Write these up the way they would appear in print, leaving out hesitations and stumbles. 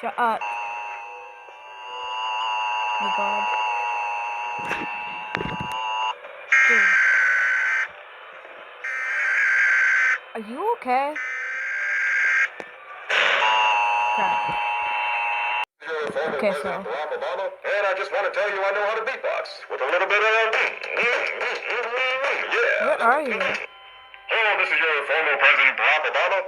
Shut up. Oh my god. Dude. Are you okay? Crap. Okay, so. And I just want to tell you I know how to beatbox with a little bit of yeah. Where are you? Hello, this is your former President Barack Obama.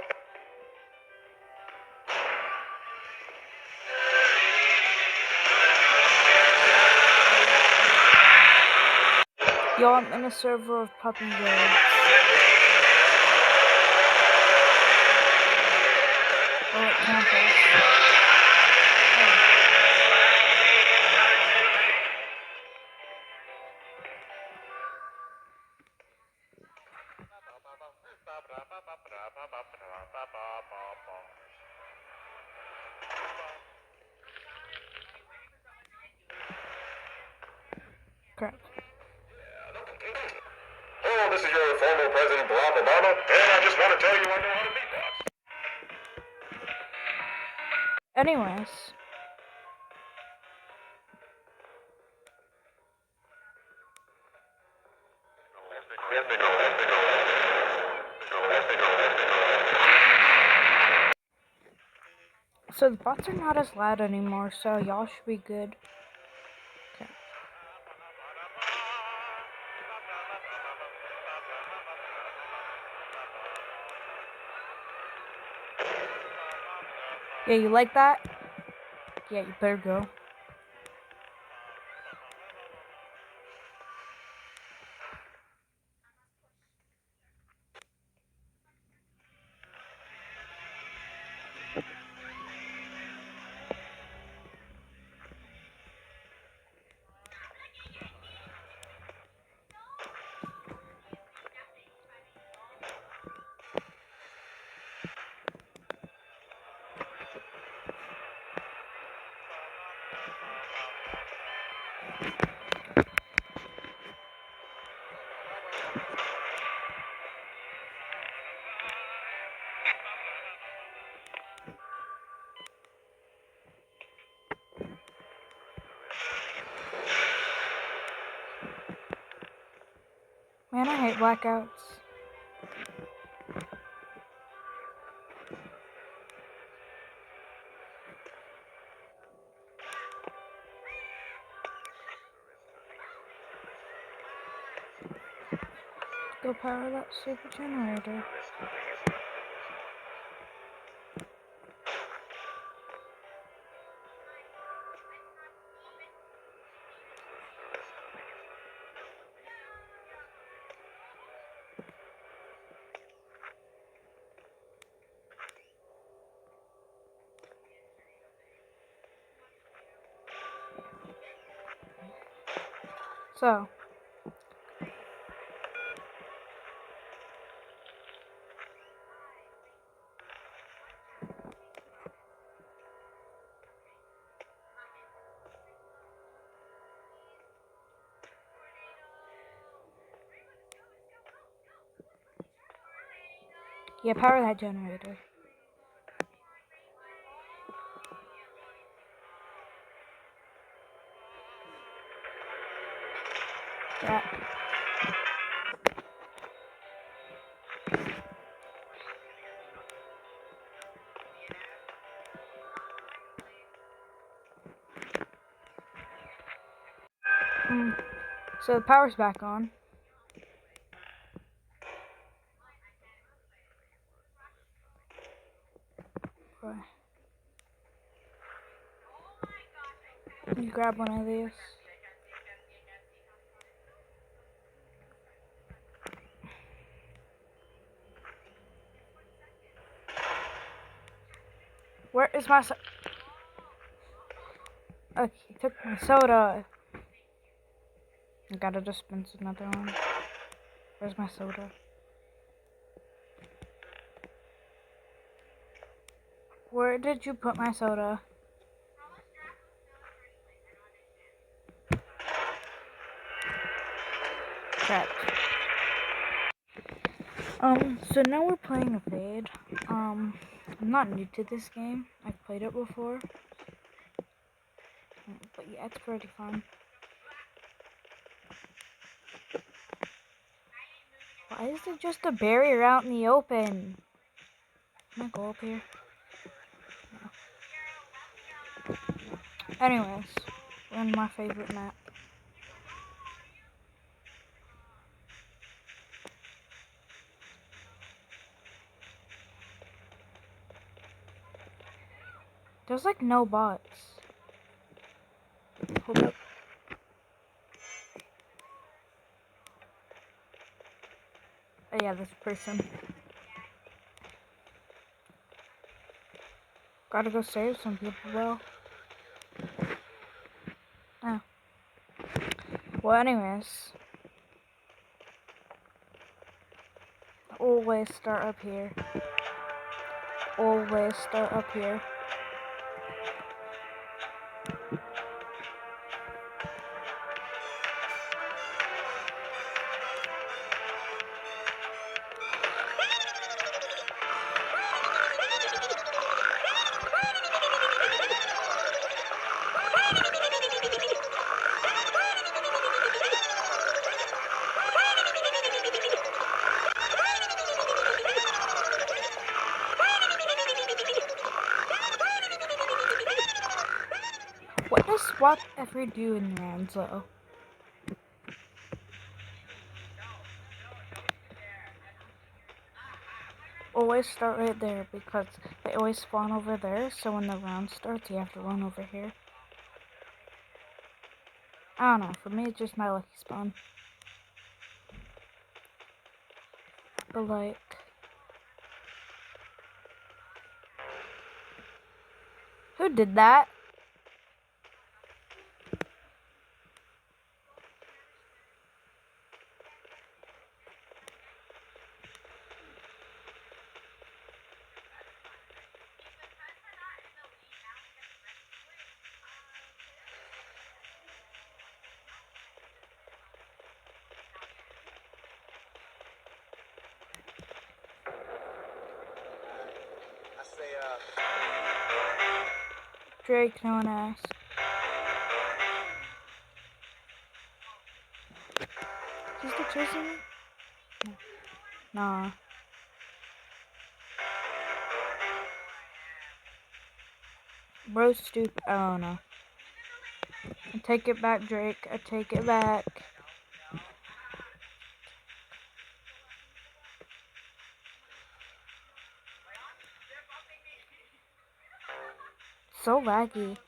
Yo, I'm in a server of Puppy Road. Oh, at campus. Crap. Hello, this is your former President Barack Obama. And I just want to tell you I know how to beatbox. Anyways. So the bots are not as loud anymore, so y'all should be good. Okay. Yeah, you like that? Yeah, you better go. Man, I hate blackouts. Go power that stupid generator. So. Yeah, power that generator. Yeah. So the power's back on. Okay. You grab one of these. Where is my okay, he took my soda. I gotta dispense another one. Where's my soda? Where did you put my soda? Crap. So now we're playing Evade. I'm not new to this game. I've played it before. But yeah, it's pretty fun. Why is it just a barrier out in the open? Can I go up here? No. Anyways, we're in my favorite map. There's like no bots. Hold up. Oh yeah, this person. Gotta go save some people though. Oh. Well, anyways. Always start up here. Always start up here. What does swap ever do in Ranzo? Always start right there because they always spawn over there, so when the round starts you have to run over here. I don't know, for me it's just my lucky spawn. But like... Who did that? Drake, no one asked. Is he chasing me? No. Nah. Bro, stupid. Oh no. I take it back, Drake. I take it back. So laggy.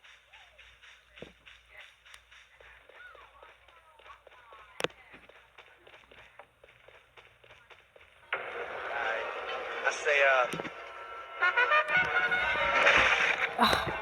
I say, Ugh.